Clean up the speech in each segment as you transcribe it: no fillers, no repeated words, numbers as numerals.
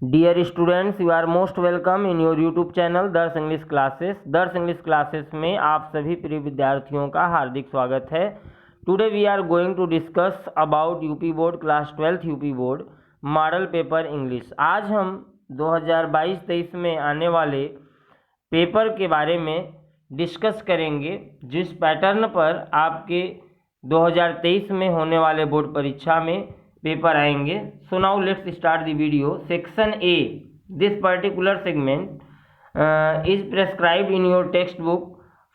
Dear students, you are most welcome in your YouTube channel Darsh English classes. Darsh English classes में आप सभी प्रिय विद्यार्थियों का हार्दिक स्वागत है। Today we are going to discuss about UP board class 12th UP board model paper English. आज हम 2022-23 में आने वाले पेपर के बारे में डिस्कस करेंगे, जिस पैटर्न पर आपके 2023 में होने वाले बोर्ड परीक्षा में पेपर आएंगे। सो now let's start the video. Section A, this particular segment is prescribed in your text book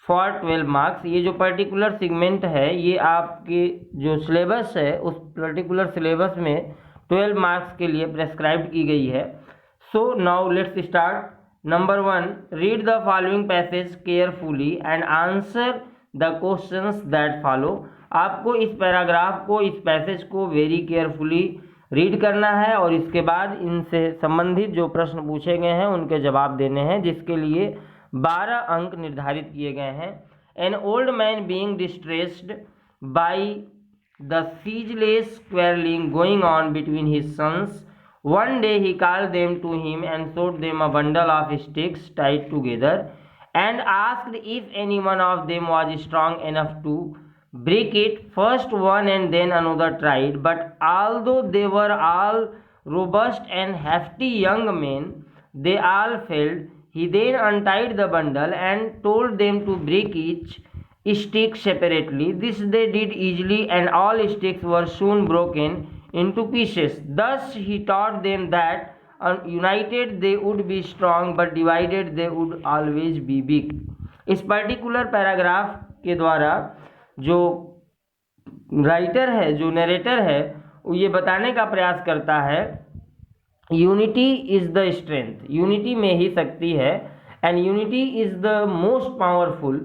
for 12 marks. ये जो पर्टिकुलर सेगमेंट है ये आपके जो सिलेबस है उस पर्टिकुलर सिलेबस में 12 मार्क्स के लिए प्रेस्क्राइब्ड की गई है। So now let's start. Number 1, read the following passage carefully and answer the questions that follow. आपको इस पैराग्राफ को, इस पैसेज को वेरी केयरफुली रीड करना है और इसके बाद इनसे संबंधित जो प्रश्न पूछे गए हैं उनके जवाब देने हैं, जिसके लिए 12 अंक निर्धारित किए गए हैं। An old man being distressed by the ceaseless quarreling going on between his sons, one day he called them to him and showed them a bundle of sticks tied together and asked if any one of them was strong enough to break it. First one and then another tried, but although they were all robust and hefty young men, they all failed. He then untied the bundle and told them to break each stick separately. This they did easily, and all sticks were soon broken into pieces. Thus he taught them that united they would be strong, but divided they would always be weak. इस particular paragraph के द्वारा जो writer है, जो narrator है, वो ये बताने का प्रयास करता है unity is the strength, unity में ही शक्ति है, and unity is the most powerful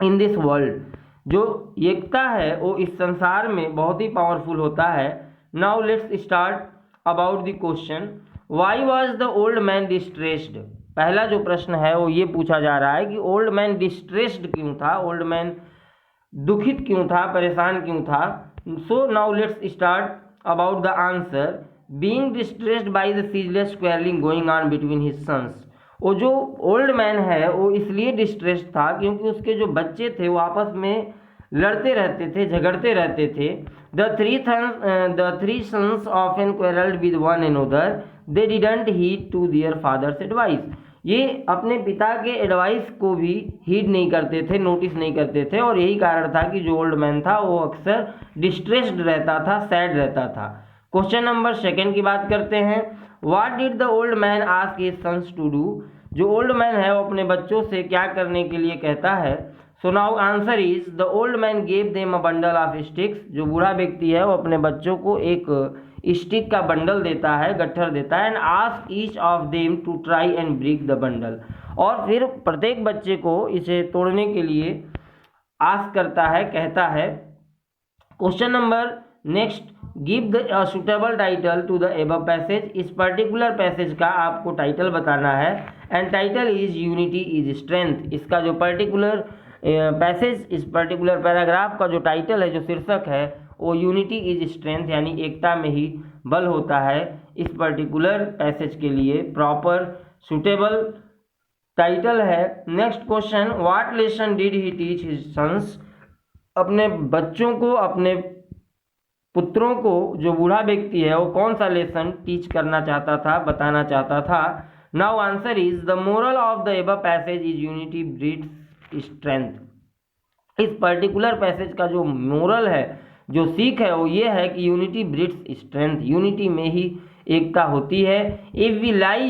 in this world. जो एकता है वो इस संसार में बहुत ही पावरफुल होता है। Now let's start about the question, why was the old man distressed. पहला जो प्रश्न है वो ये पूछा जा रहा है कि ओल्ड मैन डिस्ट्रेस्ड क्यों था, ओल्ड मैन दुखित क्यों था, परेशान क्यों था। So now let's start about the answer. Being distressed by the ceaseless quarreling going on between his sons. वो जो ओल्ड मैन है वो इसलिए डिस्ट्रेस्ड था क्योंकि उसके जो बच्चे थे वो आपस में लड़ते रहते थे, झगड़ते रहते थे। The three sons often quarreled with one another. They didn't heed to their father's advice. ये अपने पिता के एडवाइस को भी हीड नहीं करते थे, नोटिस नहीं करते थे, और यही कारण था कि जो ओल्ड मैन था वो अक्सर डिस्ट्रेस्ड रहता था, सैड रहता था। क्वेश्चन नंबर 2 की बात करते हैं। What did the old man ask his sons to do. जो ओल्ड मैन है वो अपने बच्चों से क्या करने के लिए कहता है। So now answer is the old man gave them a bundle of sticks. जो बूढ़ा व्यक्ति है वो अपने बच्चों को एक स्टिक का बंडल देता है, गट्ठर देता है, and ask each of them to try and break the bundle. और फिर प्रत्येक बच्चे को इसे तोड़ने के लिए आस्क करता है, कहता है। Question number next, give the suitable title to the above passage. इस पर्टिकुलर पैसेज का आपको टाइटल बताना है, and title is unity is strength. इसका जो पर्टिकुलर पैसेज, इस पर्टिकुलर पैराग्राफ का जो टाइटल है, जो शीर्षक है, वो यूनिटी इज स्ट्रेंथ, यानी एकता में ही बल होता है। इस पर्टिकुलर पैसेज के लिए प्रॉपर सुटेबल टाइटल है। Next question, what lesson did he teach his sons. अपने बच्चों को, अपने पुत्रों को जो बूढ़ा व्यक्ति है वो कौन सा लेसन टीच करना चाहता था, बताना चाहता था। Now answer is the moral of the above passage is unity breeds strength. इस पर्टिकुलर पैसेज का जो मोरल है, जो सीख है, वो ये है कि यूनिटी ब्रीड्स स्ट्रेंथ, यूनिटी में ही एकता होती है। इफ वी लाई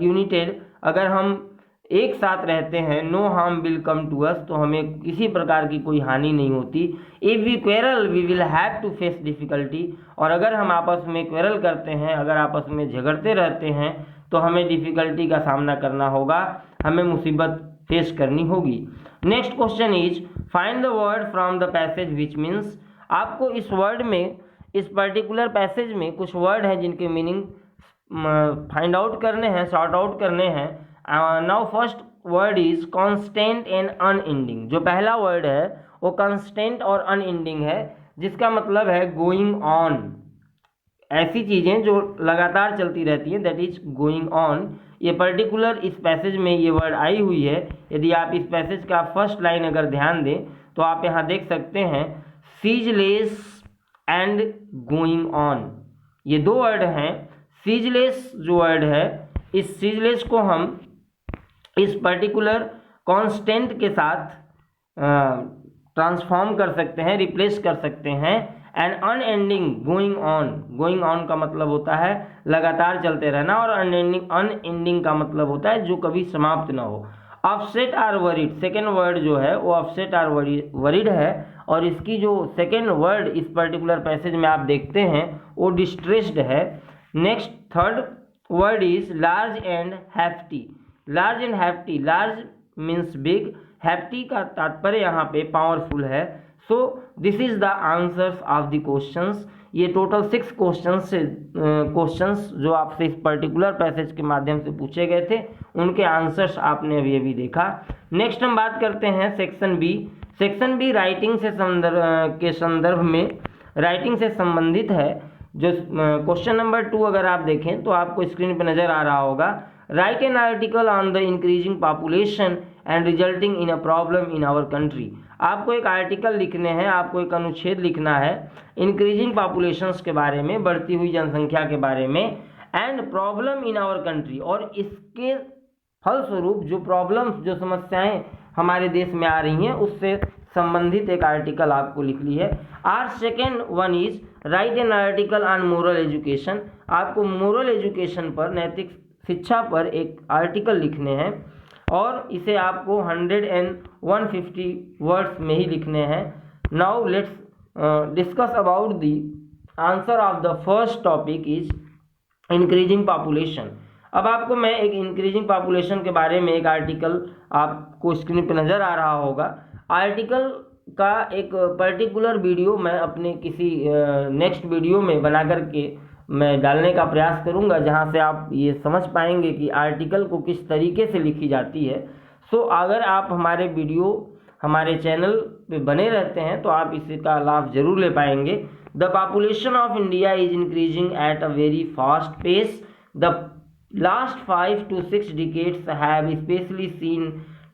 यूनिटेड, अगर हम एक साथ रहते हैं, no harm will come to us, तो हमें किसी प्रकार की कोई हानि नहीं होती। If we quarrel we will have to face difficulty, और अगर हम आपस में क्वेरल करते हैं, अगर आपस में झगड़ते रहते हैं, तो हमें डिफिकल्टी का सामना करना होगा, हमें मुसीबत फेस करनी होगी। Next question is find the word from the passage which means. आपको इस वर्ड में, इस पर्टिकुलर पैसेज में कुछ वर्ड हैं जिनके मीनिंग फाइंड आउट करने हैं, सॉर्ट आउट करने हैं। Now first word is constant and unending. जो पहला वर्ड है वो कॉन्स्टेंट और अनएंडिंग है, जिसका मतलब है गोइंग ऑन, ऐसी चीज़ें जो लगातार चलती रहती हैं, दैट इज गोइंग ऑन। ये पर्टिकुलर इस पैसेज में ये वर्ड आई हुई है। यदि आप इस पैसेज का फर्स्ट लाइन अगर ध्यान दें तो आप यहाँ देख सकते हैं सीजलेस एंड गोइंग ऑन, ये दो वर्ड हैं। सीजलेस जो वर्ड है, इस सीजलेस को हम इस पर्टिकुलर कांस्टेंट के साथ ट्रांसफॉर्म कर सकते हैं, रिप्लेस कर सकते हैं। And unending going on, going on का मतलब होता है लगातार चलते रहना, और अनएंडिंग का मतलब होता है जो कभी समाप्त ना हो। Upset or worried, second word जो है वो अपसेट आर वरीड है, और इसकी जो सेकेंड वर्ड इस पर्टिकुलर पैसेज में आप देखते हैं वो डिस्ट्रेस्ड है। Next third word is large and hefty. Large and hefty, large means big, hefty का तात्पर्य यहाँ पे पावरफुल है। सो this is the answers of the questions. ये टोटल 6 क्वेश्चंस जो आपसे इस पर्टिकुलर पैसेज के माध्यम से पूछे गए थे, उनके आंसर्स आपने अभी अभी देखा। नेक्स्ट हम बात करते हैं section B. Section B writing से संदर्भ में राइटिंग से संबंधित है। जो क्वेश्चन नंबर 2 अगर आप देखें तो आपको स्क्रीन पर नजर आ रहा होगा, write an article on the increasing population and resulting in a problem in our country. आपको एक आर्टिकल लिखने हैं, आपको एक अनुच्छेद लिखना है इंक्रीजिंग पॉपुलेशंस के बारे में, बढ़ती हुई जनसंख्या के बारे में, and problem in our country, और इसके फलस्वरूप जो प्रॉब्लम्स, जो समस्याएं हमारे देश में आ रही हैं उससे संबंधित एक आर्टिकल आपको लिखनी है। Or second one is write an article on moral education. आपको मोरल एजुकेशन पर, नैतिक शिक्षा पर एक आर्टिकल लिखने हैं, और इसे आपको 150 वर्ड्स में ही लिखने हैं। Now let's discuss about the answer of the first topic is increasing population. अब आपको मैं एक इंक्रीजिंग पॉपुलेशन के बारे में एक आर्टिकल, आपको स्क्रीन पे नज़र आ रहा होगा, आर्टिकल का एक पर्टिकुलर वीडियो मैं अपने किसी नेक्स्ट वीडियो में बना करके मैं डालने का प्रयास करूंगा, जहां से आप ये समझ पाएंगे कि आर्टिकल को किस तरीके से लिखी जाती है। सो अगर आप हमारे वीडियो हमारे चैनल पे बने रहते हैं तो आप इसका लाभ जरूर ले पाएंगे। The population of India is increasing at a very fast pace. The last 5 to 6 decades have especially seen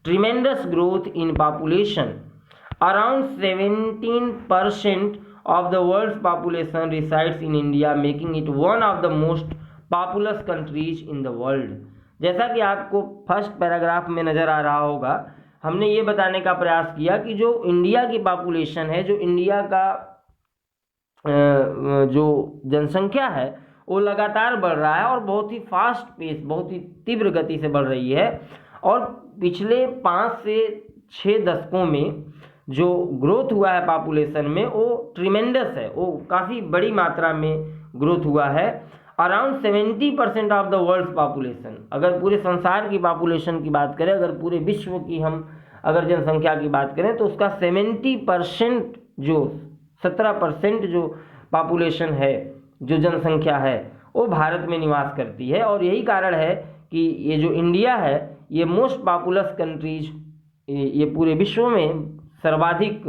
tremendous growth in population. Around 17% of the world's population resides in India, making it one of the most populous countries in the world. जैसा कि आपको first paragraph में नज़र आ रहा होगा, हमने ये बताने का प्रयास किया कि जो इंडिया की पॉपुलेशन है, जो इंडिया का जो जनसंख्या है वो लगातार बढ़ रहा है, और बहुत ही फास्ट पेस, बहुत ही तीव्र गति से बढ़ रही है। और पिछले 5 से 6 दशकों में जो ग्रोथ हुआ है पॉपुलेशन में वो ट्रिमेंडस है, वो काफ़ी बड़ी मात्रा में ग्रोथ हुआ है। Around 70% of the world population, अगर पूरे संसार की पॉपुलेशन की बात करें, अगर पूरे विश्व की हम अगर जनसंख्या की बात करें तो उसका 70% जो 17% जो पॉपुलेशन है, जो जनसंख्या है, वो भारत में निवास करती है। और यही कारण है कि ये जो इंडिया है ये मोस्ट पॉपुलस कंट्रीज, ये पूरे विश्व में सर्वाधिक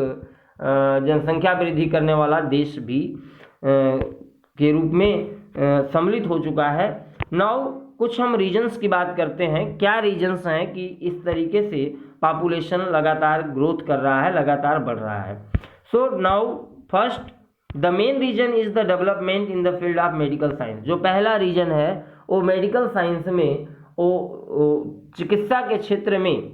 जनसंख्या वृद्धि करने वाला देश भी के रूप में सम्मिलित हो चुका है। नाउ कुछ हम रीजन्स की बात करते हैं, क्या रीजन्स हैं कि इस तरीके से पॉपुलेशन लगातार ग्रोथ कर रहा है, लगातार बढ़ रहा है। So now first the main reason is the development in the field of medical science. जो पहला रीजन है वो मेडिकल साइंस में, वो चिकित्सा के क्षेत्र में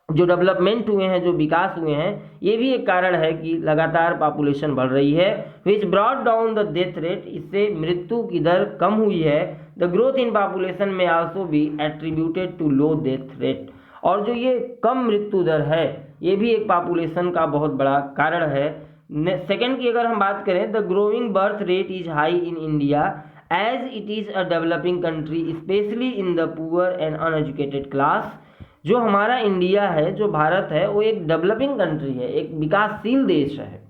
जो डेवलपमेंट हुए हैं, जो विकास हुए हैं, ये भी एक कारण है कि लगातार पॉपुलेशन बढ़ रही है। Which brought down the death rate, इससे मृत्यु की दर कम हुई है। The growth in population may also be attributed to low death rate, और जो ये कम मृत्यु दर है ये भी एक पॉपुलेशन का बहुत बड़ा कारण है। सेकेंड की अगर हम बात करें, the growing birth rate is high in India as it is a developing country specially in the poor and uneducated class. जो हमारा इंडिया है, जो भारत है, वो एक डेवलपिंग कंट्री है, एक विकासशील देश है,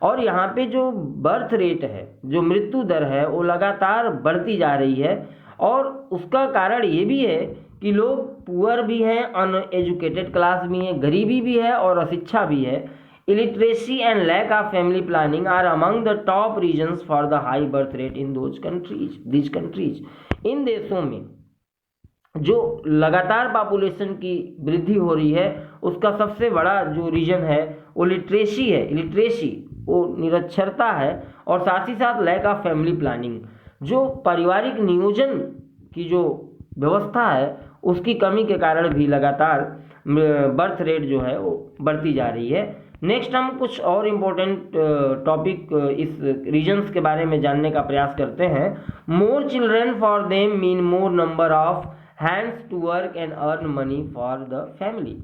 और यहाँ पे जो बर्थ रेट है, जो मृत्यु दर है, वो लगातार बढ़ती जा रही है। और उसका कारण ये भी है कि लोग पुअर भी हैं, अनएजुकेटेड क्लास भी हैं, गरीबी भी है और अशिक्षा भी है। Illiteracy and lack of family planning are among the top reasons for the high birth rate in these countries. इन देशों में जो लगातार पॉपुलेशन की वृद्धि हो रही है उसका सबसे बड़ा जो रीजन है वो लिटरेसी है। इलिटरेसी वो निरक्षरता है, और साथ ही साथ लैक ऑफ फैमिली प्लानिंग, जो पारिवारिक नियोजन की जो व्यवस्था है उसकी कमी के कारण भी लगातार बर्थ रेट जो है वो बढ़ती जा रही है। नेक्स्ट हम कुछ और इम्पोर्टेंट टॉपिक इस रीजन्स के बारे में जानने का प्रयास करते हैं। More children for them mean more number of hands to work and earn money for the family.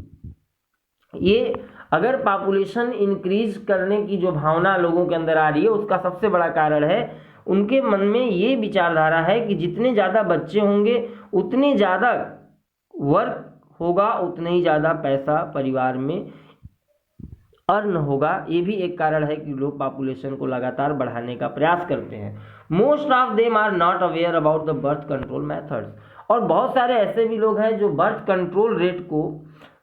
ये अगर पॉपुलेशन इंक्रीज करने की जो भावना लोगों के अंदर आ रही है उसका सबसे बड़ा कारण है उनके मन में ये विचारधारा है कि जितने ज़्यादा बच्चे होंगे उतने ज़्यादा वर्क होगा, उतने ही ज़्यादा पैसा परिवार में अर्न होगा। ये भी एक कारण है कि लोग पॉपुलेशन को लगातार बढ़ाने का प्रयास करते हैं। Most of them are not aware about the birth control methods, और बहुत सारे ऐसे भी लोग हैं जो बर्थ कंट्रोल रेट को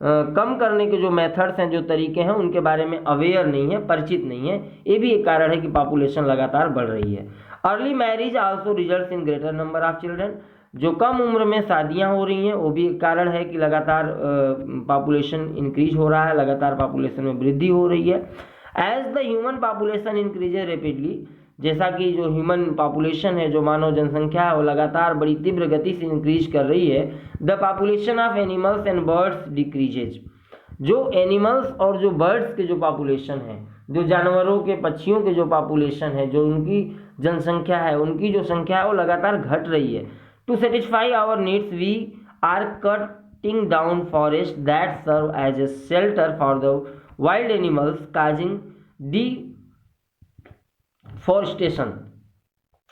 कम करने के जो मेथड्स हैं, जो तरीके हैं, उनके बारे में अवेयर नहीं है, परिचित नहीं है। ये भी एक कारण है कि पॉपुलेशन लगातार बढ़ रही है। Early marriage also results in greater number of children, जो कम उम्र में शादियां हो रही हैं वो भी एक कारण है कि लगातार पॉपुलेशन इंक्रीज हो रहा है, लगातार पॉपुलेशन में वृद्धि हो रही है। As the human population increases rapidly, जैसा कि जो ह्यूमन पॉपुलेशन है, जो मानव जनसंख्या है, वो लगातार बड़ी तीव्र गति से इंक्रीज कर रही है। The population of animals and birds decreases, जो एनिमल्स और जो बर्ड्स के जो पॉपुलेशन है, जो जानवरों के पक्षियों के जो पॉपुलेशन है, जो उनकी जनसंख्या है, उनकी जो संख्या है वो लगातार घट रही है। To satisfy our needs we are cutting down forest that serve as a shelter for the wild animals, causing deforestation.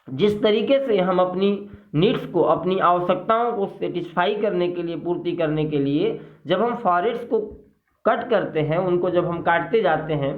जिस तरीके से हम अपनी नीड्स को, अपनी आवश्यकताओं को सेटिस्फाई करने के लिए, पूर्ति करने के लिए जब हम फॉरेस्ट को कट करते हैं, उनको जब हम काटते जाते हैं,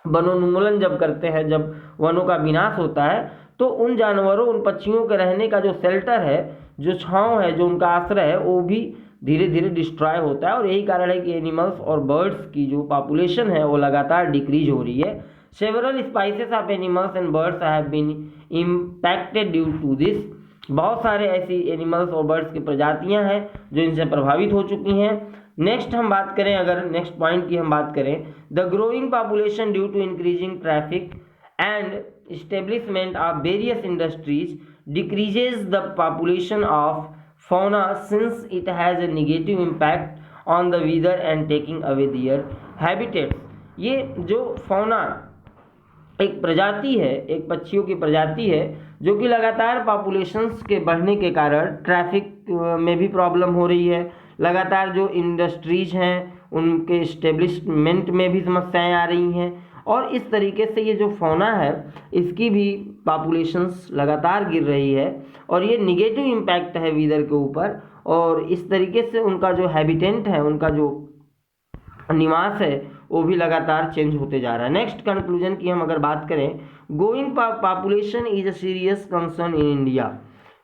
वनोन्मूलन जब करते हैं, जब वनों का विनाश होता है, तो उन जानवरों, उन पक्षियों के रहने का जो शेल्टर है, जो छांव है, जो उनका आश्रय है, वो भी धीरे धीरे डिस्ट्रॉय होता है। और यही कारण है कि एनिमल्स और बर्ड्स की जो पॉपुलेशन है वो लगातार डिक्रीज हो रही है। Several species of animals and birds have been impacted due to this, बहुत सारे ऐसी एनिमल्स और बर्ड्स की प्रजातियां हैं जो इनसे प्रभावित हो चुकी हैं। नेक्स्ट हम बात करें, अगर नेक्स्ट पॉइंट की हम बात करें, the growing population due to increasing traffic and establishment of various industries decreases the population of fauna since it has a negative impact on the weather and taking away their habitats। ये जो fauna एक प्रजाति है, एक पक्षियों की प्रजाति है जो कि लगातार पॉपुलेशंस के बढ़ने के कारण ट्रैफिक में भी प्रॉब्लम हो रही है, लगातार जो इंडस्ट्रीज हैं उनके इस्टेब्लिशमेंट में भी समस्याएं आ रही हैं, और इस तरीके से ये जो फौना है इसकी भी पॉपुलेशंस लगातार गिर रही है, और ये निगेटिव इम्पैक्ट है वेदर के ऊपर, और इस तरीके से उनका जो हैबिटेंट है, उनका जो निवास है, वो भी लगातार चेंज होते जा रहा है। नेक्स्ट कंक्लूजन की हम अगर बात करें, growing population is a serious concern in India.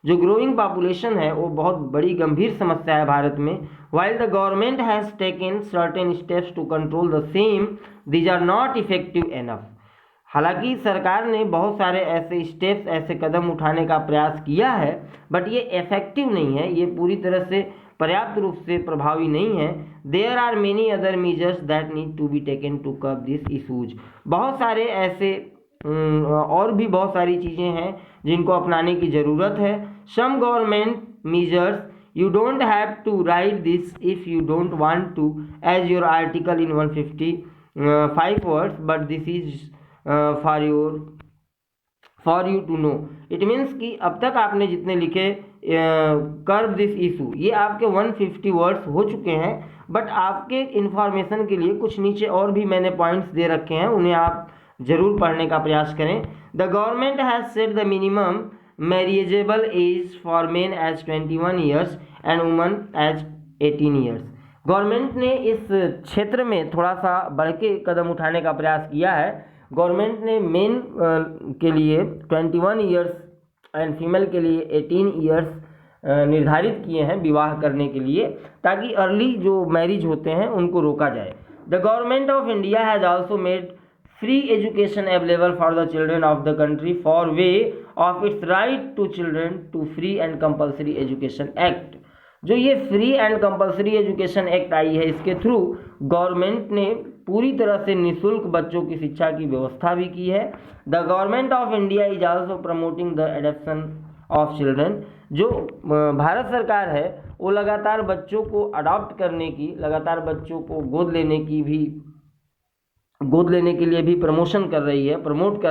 जो ग्रोइंग पॉपुलेशन है वो बहुत बड़ी गंभीर समस्या है भारत में। While the government has taken certain steps to control the same, these are not effective enough. हालांकि सरकार ने बहुत सारे ऐसे स्टेप्स, ऐसे कदम उठाने का प्रयास किया है, बट ये इफेक्टिव नहीं है, ये पूरी तरह से पर्याप्त रूप से प्रभावी नहीं है। There are many other measures that need to be taken to curb this issues. बहुत सारे ऐसे और भी बहुत सारी चीज़ें हैं जिनको अपनाने की ज़रूरत है। Some government measures, you don't have to write this if you don't want to as your article in 155 words, but this is for you to know। it means कि अब तक आपने जितने लिखे कर्ब दिस इशू, ये आपके 150 वर्ड्स हो चुके हैं, बट आपके इन्फॉर्मेशन के लिए कुछ नीचे और भी मैंने पॉइंट्स दे रखे हैं, उन्हें आप जरूर पढ़ने का प्रयास करें। The government has set the minimum marriageable age for men as 21 years and women as 18 years। Government ने इस क्षेत्र में थोड़ा सा बढ़ के कदम उठाने का प्रयास किया है। गवर्नमेंट ने मेन के लिए 21 ईयर्स एंड फीमेल के लिए 18 ईयर्स निर्धारित किए हैं विवाह करने के लिए, ताकि अर्ली जो मैरिज होते हैं उनको रोका जाए। The Government of India has also made free education available for the children of the country for way of its right to children to free and compulsory education act. जो ये free and compulsory education act आई है, इसके through government ने पूरी तरह से निःशुल्क बच्चों की शिक्षा की व्यवस्था भी की है। The Government of India is also promoting the adoption of children. जो भारत सरकार है वो लगातार बच्चों को अडॉप्ट करने की, लगातार बच्चों को गोद लेने के लिए भी प्रमोट कर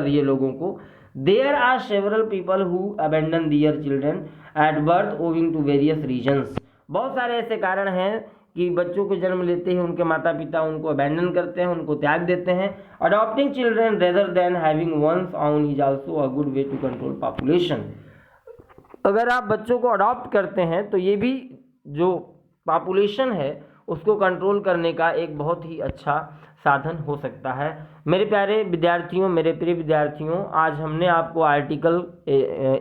रही है लोगों को। There are several people who abandon their children at birth owing to various reasons. बहुत सारे ऐसे कारण हैं कि बच्चों को जन्म लेते ही उनके माता पिता उनको अबेंडन करते हैं, उनको त्याग देते हैं। Adopting children rather than having ones own is also a good way to control population. अगर आप बच्चों को अडॉप्ट करते हैं तो ये भी जो पॉपुलेशन है उसको कंट्रोल करने का एक बहुत ही अच्छा साधन हो सकता है। मेरे प्यारे विद्यार्थियों, मेरे प्रिय विद्यार्थियों, आज हमने आपको आर्टिकल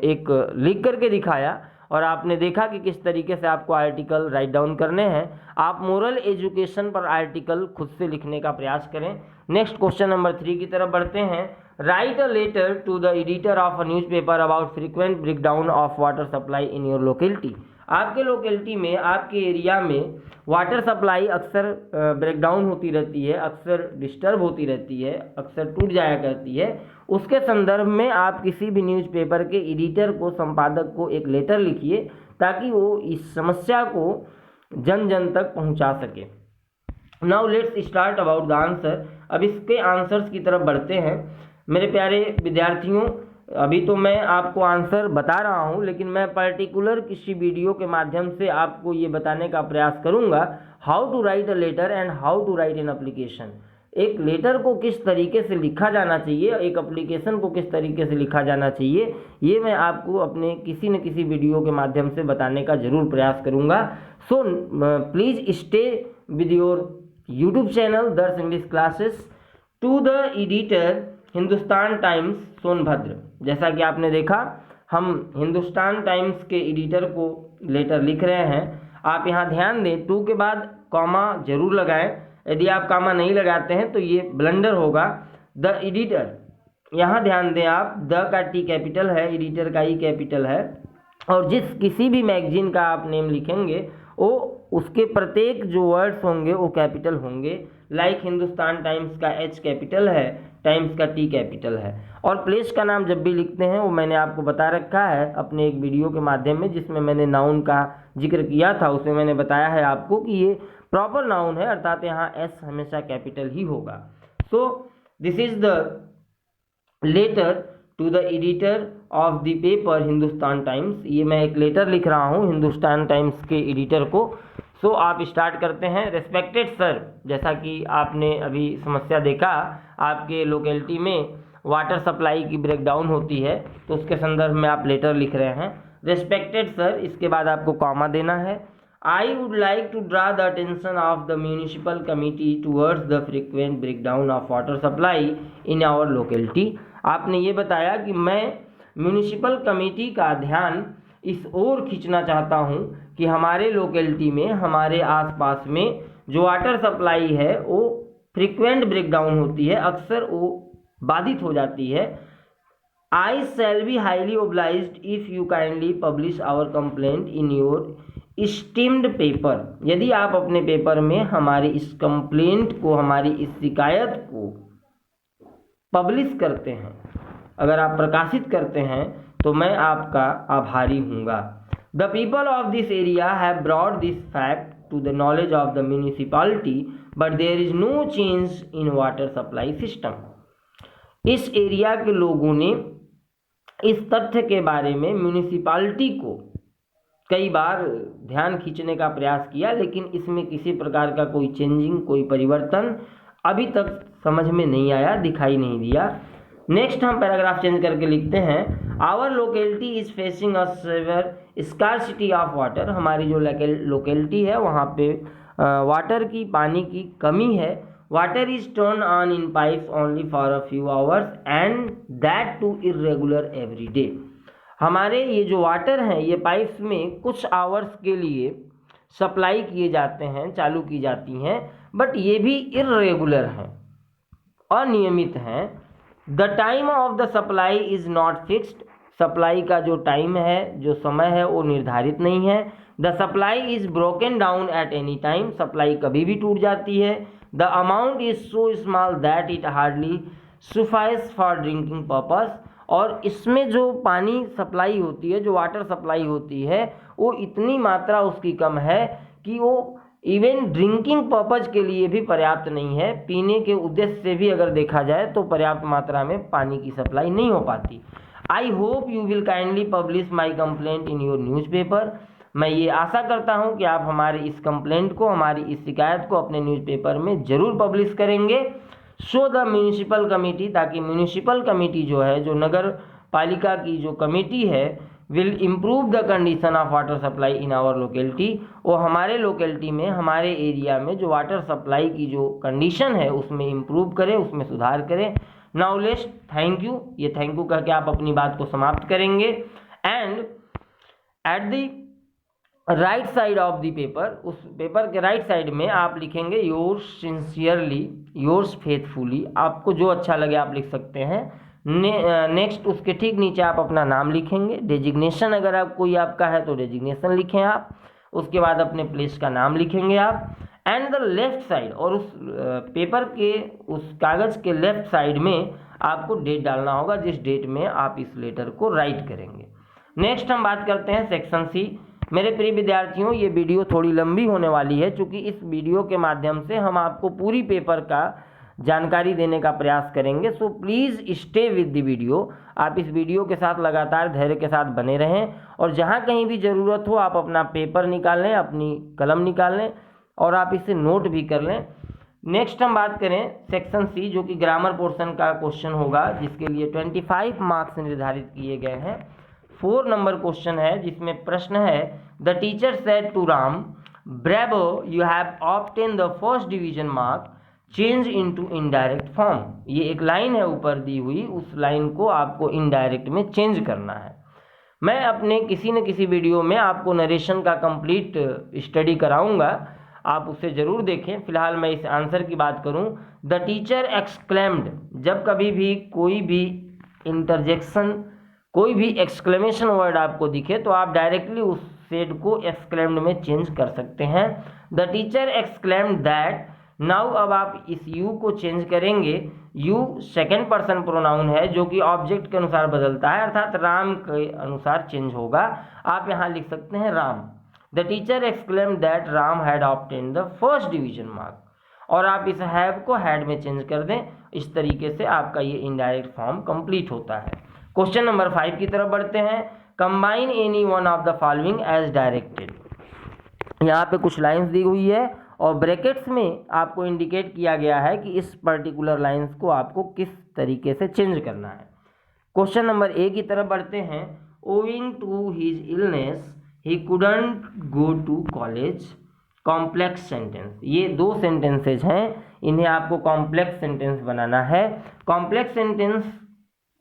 एक लिख करके दिखाया और आपने देखा कि किस तरीके से आपको आर्टिकल राइट डाउन करने हैं। आप मोरल एजुकेशन पर आर्टिकल खुद से लिखने का प्रयास करें। नेक्स्ट क्वेश्चन नंबर 3 की तरफ बढ़ते हैं। Write a letter to the editor of a newspaper about frequent breakdown of water supply in your locality. आपके लोकेलिटी में, आपके एरिया में वाटर सप्लाई अक्सर ब्रेकडाउन होती रहती है, अक्सर डिस्टर्ब होती रहती है, अक्सर टूट जाया करती है। उसके संदर्भ में आप किसी भी न्यूज़पेपर के एडिटर को, संपादक को एक लेटर लिखिए ताकि वो इस समस्या को जन जन तक पहुंचा सके। Now let's start about the answer. अब इसके आंसर्स की तरफ बढ़ते हैं। मेरे प्यारे विद्यार्थियों, अभी तो मैं आपको आंसर बता रहा हूं, लेकिन मैं पर्टिकुलर किसी वीडियो के माध्यम से आपको ये बताने का प्रयास करूंगा how to write a letter and how to write an application. एक लेटर को किस तरीके से लिखा जाना चाहिए, एक एप्लीकेशन को किस तरीके से लिखा जाना चाहिए, ये मैं आपको अपने किसी न किसी वीडियो के माध्यम से बताने का जरूर प्रयास करूंगा। So please stay with your YouTube channel Darsh English classes. To the editor Hindustan Times Sonbhadra. जैसा कि आपने देखा, हम हिंदुस्तान टाइम्स के एडिटर को लेटर लिख रहे हैं। आप यहाँ ध्यान दें, टू के बाद कॉमा जरूर लगाएं। यदि आप कॉमा नहीं लगाते हैं तो ये ब्लंडर होगा। द एडिटर, यहाँ ध्यान दें आप, द का टी कैपिटल है, एडिटर का ई कैपिटल है। और जिस किसी भी मैगजीन का आप नेम लिखेंगे वो उसके प्रत्येक जो वर्ड्स होंगे वो कैपिटल होंगे। लाइक हिंदुस्तान टाइम्स का एच कैपिटल है, टाइम्स का टी कैपिटल है। और प्लेस का नाम जब भी लिखते हैं वो मैंने आपको बता रखा है अपने एक वीडियो के माध्यम में, जिसमें मैंने नाउन का जिक्र किया था। उसमें मैंने बताया है आपको कि ये प्रॉपर नाउन है, अर्थात यहाँ एस हमेशा कैपिटल ही होगा। So this is the letter to the editor of the paper Hindustan Times. ये मैं एक लेटर लिख रहा हूँ हिंदुस्तान टाइम्स के एडिटर को। सो आप स्टार्ट करते हैं। रेस्पेक्टेड सर, जैसा कि आपने अभी समस्या देखा, आपके लोकेलिटी में वाटर सप्लाई की ब्रेकडाउन होती है, तो उसके संदर्भ में आप लेटर लिख रहे हैं। रेस्पेक्टेड सर, इसके बाद आपको कॉमा देना है। I would like to draw the attention of the municipal committee towards the frequent breakdown of water supply in our locality. आपने ये बताया कि मैं म्यूनिसिपल कमेटी का ध्यान इस ओर खींचना चाहता हूं कि हमारे लोकेलिटी में, हमारे आसपास में जो वाटर सप्लाई है वो फ्रीक्वेंट ब्रेकडाउन होती है, अक्सर वो बाधित हो जाती है। I shall be highly obliged if you kindly publish our complaint in your esteemed paper. यदि आप अपने पेपर में हमारी इस कंप्लेंट को, हमारी इस शिकायत को पब्लिश करते हैं, अगर आप प्रकाशित करते हैं, तो मैं आपका आभारी हूँगा। The people of this area have brought this fact to the knowledge of the municipality but there is no change in water supply system. इस एरिया के लोगों ने इस तथ्य के बारे में म्यूनिसिपालिटी को कई बार ध्यान खींचने का प्रयास किया, लेकिन इसमें किसी प्रकार का कोई चेंजिंग, कोई परिवर्तन अभी तक समझ में नहीं आया, दिखाई नहीं दिया। नेक्स्ट हम पैराग्राफ चेंज करके लिखते हैं, our locality is facing a severe scarcity of water. हमारी जो लोकेलिटी है वहाँ पे वाटर की, पानी की कमी है। Water is turn on in pipes only for a few hours and that too irregular every day. हमारे ये जो वाटर हैं ये पाइप्स में कुछ आवर्स के लिए सप्लाई किए जाते हैं, चालू की जाती हैं, बट ये भी इर्रेगुलर हैं, अनियमित हैं। The time of the supply is not fixed, supply का जो टाइम है, जो समय है, वो निर्धारित नहीं है। The supply is broken down at any time, supply कभी भी टूट जाती है। The amount is so small that it hardly suffice for drinking purpose, और इसमें जो पानी सप्लाई होती है, जो वाटर सप्लाई होती है, वो इतनी मात्रा उसकी कम है कि वो इवन ड्रिंकिंग पर्पज के लिए भी पर्याप्त नहीं है। पीने के उद्देश्य से भी अगर देखा जाए तो पर्याप्त मात्रा में पानी की सप्लाई नहीं हो पाती। I hope you will kindly publish my complaint in your newspaper, मैं ये आशा करता हूँ कि आप हमारे इस कंप्लेंट को, हमारी इस शिकायत को अपने न्यूज़पेपर में ज़रूर पब्लिश करेंगे। सो द म्यूनिसिपल कमेटी, ताकि म्यूनिसिपल कमेटी जो है, जो नगर पालिका की जो कमेटी है, will improve the condition of water supply in our locality, वो हमारे लोकेलिटी में, हमारे एरिया में जो वाटर सप्लाई की जो कंडीशन है उसमें इम्प्रूव करें, उसमें सुधार करें। नाउ लेट्स थैंक यू, ये थैंक यू कह के आप अपनी बात को समाप्त करेंगे। And at the right side of the paper, उस पेपर के राइट साइड में आप लिखेंगे योर्स सिंसियरली, योर्स फेथफुली, आपको जो अच्छा लगे आप लिख सकते हैं। नेक्स्ट उसके ठीक नीचे आप अपना नाम लिखेंगे, डेजिग्नेशन अगर आप कोई आपका है तो डेजिग्नेशन लिखें आप, उसके बाद अपने प्लेस का नाम लिखेंगे आप। एंड द लेफ्ट साइड, और उस पेपर के, उस कागज़ के लेफ्ट साइड में आपको डेट डालना होगा, जिस डेट में आप इस लेटर को राइट करेंगे। नेक्स्ट हम बात करते हैं सेक्शन सी। मेरे प्रिय विद्यार्थियों, ये वीडियो थोड़ी लंबी होने वाली है, क्योंकि इस वीडियो के माध्यम से हम आपको पूरी पेपर का जानकारी देने का प्रयास करेंगे। सो please stay with the video, आप इस वीडियो के साथ लगातार धैर्य के साथ बने रहें, और जहाँ कहीं भी ज़रूरत हो आप अपना पेपर निकाल लें, अपनी कलम निकाल लें, और आप इसे नोट भी कर लें। नेक्स्ट हम बात करें सेक्शन सी, जो कि ग्रामर पोर्शन का क्वेश्चन होगा, जिसके लिए 25 मार्क्स निर्धारित किए गए हैं। 4 नंबर क्वेश्चन है, जिसमें प्रश्न है the teacher said to Ram, bravo you have obtain the first division mark, change into indirect form. ये एक लाइन है ऊपर दी हुई, उस लाइन को आपको इनडायरेक्ट में चेंज करना है। मैं अपने किसी न किसी वीडियो में आपको नरेशन का कंप्लीट स्टडी कराऊंगा, आप उसे ज़रूर देखें। फिलहाल मैं इस आंसर की बात करूं, द टीचर एक्सक्लेम्ड, जब कभी भी कोई भी इंटरजेक्शन, कोई भी एक्सक्लेमेशन वर्ड आपको दिखे तो आप डायरेक्टली उस सेड को एक्सक्लेम्ड में चेंज कर सकते हैं। The teacher exclaimed that, now अब आप इस यू को चेंज करेंगे। यू सेकंड पर्सन प्रोनाउन है, जो कि ऑब्जेक्ट के अनुसार बदलता है, अर्थात राम के अनुसार चेंज होगा। आप यहाँ लिख सकते हैं Ram. The teacher exclaimed that Ram had obtained the first division mark, और आप इस हैव को हैड में चेंज कर दें। इस तरीके से आपका ये इनडायरेक्ट फॉर्म कंप्लीट होता है। क्वेश्चन नंबर 5 की तरफ बढ़ते हैं। Combine any one of the following as directed. यहाँ पे कुछ लाइंस दी हुई है और ब्रैकेट्स में आपको इंडिकेट किया गया है कि इस पर्टिकुलर लाइंस को आपको किस तरीके से चेंज करना है। क्वेश्चन नंबर ए की तरफ बढ़ते हैं। Owing to his illness he couldn't go to college, complex sentence. ये 2 सेंटेंसेज हैं, इन्हें आपको कॉम्प्लेक्स सेंटेंस बनाना है। कॉम्प्लेक्स सेंटेंस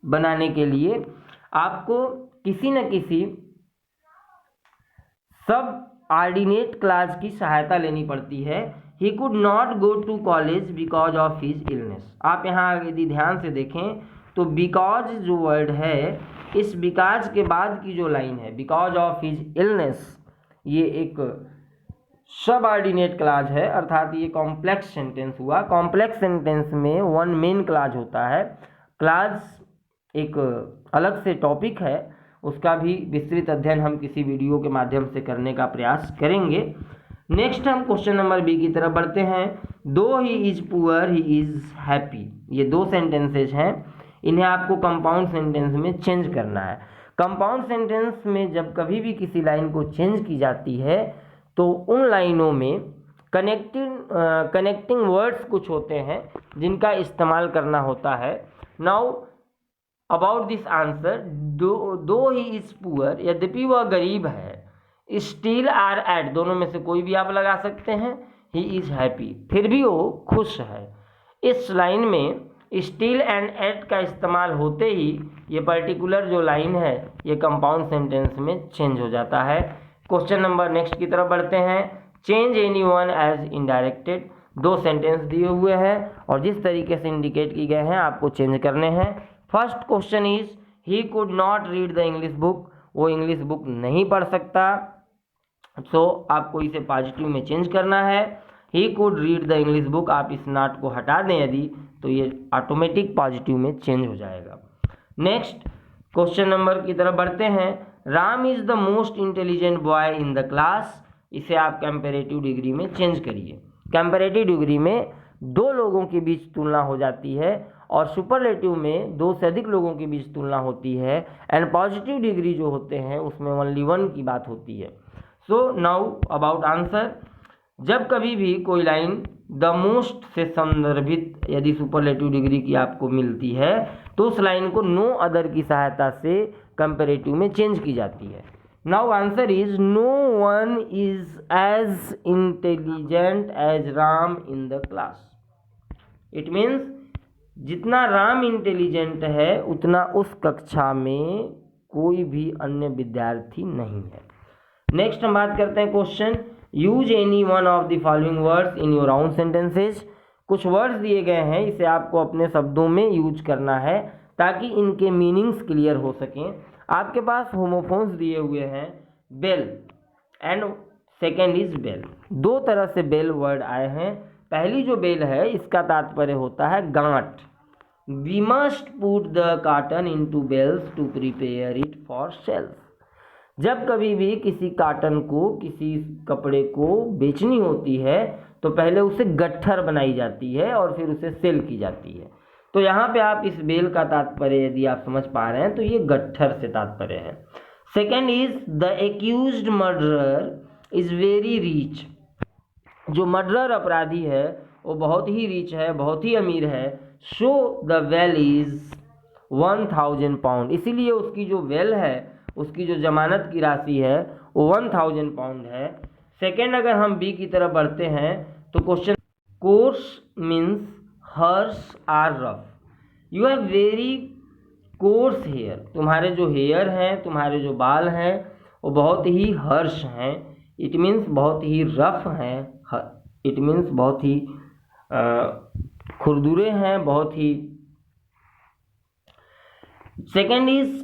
बनाने के लिए आपको किसी न किसी सब ऑर्डिनेट क्लास की सहायता लेनी पड़ती है। He could not go to college because of his illness. आप यहाँ यदि ध्यान से देखें तो बिकॉज जो वर्ड है, इस बिकॉज के बाद की जो लाइन है, बिकॉज ऑफ हिज इलनेस, ये एक सब ऑर्डिनेट क्लाज है, अर्थात ये कॉम्प्लेक्स सेंटेंस हुआ। कॉम्प्लेक्स सेंटेंस में 1 मेन क्लाज होता है। क्लाज एक अलग से टॉपिक है, उसका भी विस्तृत अध्ययन हम किसी वीडियो के माध्यम से करने का प्रयास करेंगे। नेक्स्ट हम क्वेश्चन नंबर बी की तरफ बढ़ते हैं। दो he is poor he is happy. ये 2 सेंटेंसेज हैं, इन्हें आपको कंपाउंड सेंटेंस में चेंज करना है। कंपाउंड सेंटेंस में जब कभी भी किसी लाइन को चेंज की जाती है तो उन लाइनों में कनेक्टिंग वर्ड्स कुछ होते हैं जिनका इस्तेमाल करना होता है। नाउ अबाउट दिस आंसर, दो ही इज पुअर, यद्यपि वह गरीब है, स्टिल आर एट, दोनों में से कोई भी आप लगा सकते हैं, ही इज हैप्पी, फिर भी वो खुश है। इस लाइन में स्टिल एंड एट का इस्तेमाल होते ही ये पर्टिकुलर जो लाइन है ये कंपाउंड सेंटेंस में चेंज हो जाता है। क्वेश्चन नंबर नेक्स्ट की तरफ बढ़ते हैं। Change any one as indirected. दो सेंटेंस दिए हुए हैं और जिस तरीके से इंडिकेट किए गए हैं आपको चेंज करने हैं। First question is he could not read the English book. वो इंग्लिश बुक नहीं पढ़ सकता, सो आपको इसे पॉजिटिव में चेंज करना है। He could read the English book, आप इस नॉट को हटा दें यदि, तो ये ऑटोमेटिक पॉजिटिव में चेंज हो जाएगा। नेक्स्ट क्वेश्चन नंबर की तरफ बढ़ते हैं। Ram is the most intelligent boy in the class. इसे आप कंपैरेटिव डिग्री में चेंज करिए। कंपैरेटिव डिग्री में दो लोगों के बीच तुलना हो जाती है और सुपरलेटिव में दो से अधिक लोगों के बीच तुलना होती है। एंड पॉजिटिव डिग्री जो होते हैं उसमें ओनली वन की बात होती है। So now about answer. जब कभी भी कोई लाइन द मोस्ट से संदर्भित यदि सुपरलेटिव डिग्री की आपको मिलती है तो उस लाइन को नो अदर की सहायता से कंपैरेटिव में चेंज की जाती है। Now answer is no one is as intelligent as Ram in the class. It means जितना राम इंटेलिजेंट है उतना उस कक्षा में कोई भी अन्य विद्यार्थी नहीं है। नेक्स्ट हम बात करते हैं question. Use any one of the following words in your own sentences. कुछ वर्ड्स दिए गए हैं, इसे आपको अपने शब्दों में यूज करना है ताकि इनके मीनिंग्स क्लियर हो सकें। आपके पास होमोफोन्स दिए हुए हैं, bell and second is bale. दो तरह से बेल वर्ड आए हैं। पहली जो बेल है इसका तात्पर्य होता है गांठ। We must put the cotton into bales to prepare it for sales. जब कभी भी किसी कॉटन को, किसी कपड़े को बेचनी होती है तो पहले उसे गट्ठर बनाई जाती है और फिर उसे सेल की जाती है। तो यहाँ पे आप इस बेल का तात्पर्य यदि आप समझ पा रहे हैं तो ये गट्ठर से तात्पर्य है। Second is the accused murderer is very rich. जो मर्डरर अपराधी है वो बहुत ही रिच है, बहुत ही अमीर है। So the well is 1000 pound. इसीलिए उसकी जो वेल है, उसकी जो जमानत की राशि है वो 1000 पाउंड है। सेकेंड अगर हम बी की तरफ बढ़ते हैं तो question coarse means harsh or rough. You have very coarse hair. तुम्हारे जो हेयर हैं, तुम्हारे जो बाल हैं वो बहुत ही हर्ष हैं। इट मीन्स बहुत ही रफ हैं। इट मीन्स बहुत ही खुरदुरे हैं, बहुत ही। Second is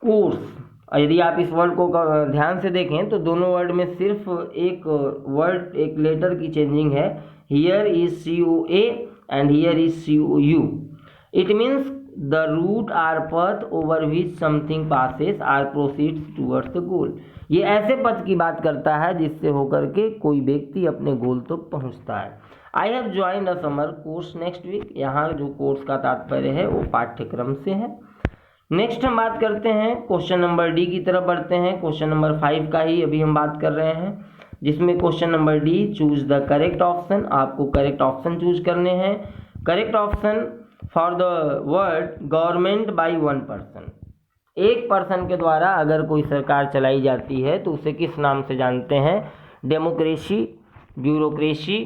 course. यदि आप इस वर्ड को ध्यान से देखें तो दोनों वर्ड में सिर्फ एक वर्ड, एक लेटर की चेंजिंग है। Here is COA and here is COU। It means the route or path over which something passes or proceeds towards the goal. ये ऐसे पथ की बात करता है जिससे होकर के कोई व्यक्ति अपने गोल तक पहुंचता है। I have joined a summer course next week. यहाँ जो कोर्स का तात्पर्य है वो पाठ्यक्रम से है। नेक्स्ट हम बात करते हैं क्वेश्चन नंबर डी की तरफ बढ़ते हैं। क्वेश्चन नंबर 5 का ही अभी हम बात कर रहे हैं, जिसमें question number D choose the correct option. आपको करेक्ट ऑप्शन चूज करने हैं। Correct option for the word government by one person. एक पर्सन के द्वारा अगर कोई सरकार चलाई जाती है तो उसे किस नाम से जानते हैं? डेमोक्रेसी, ब्यूरोक्रेसी,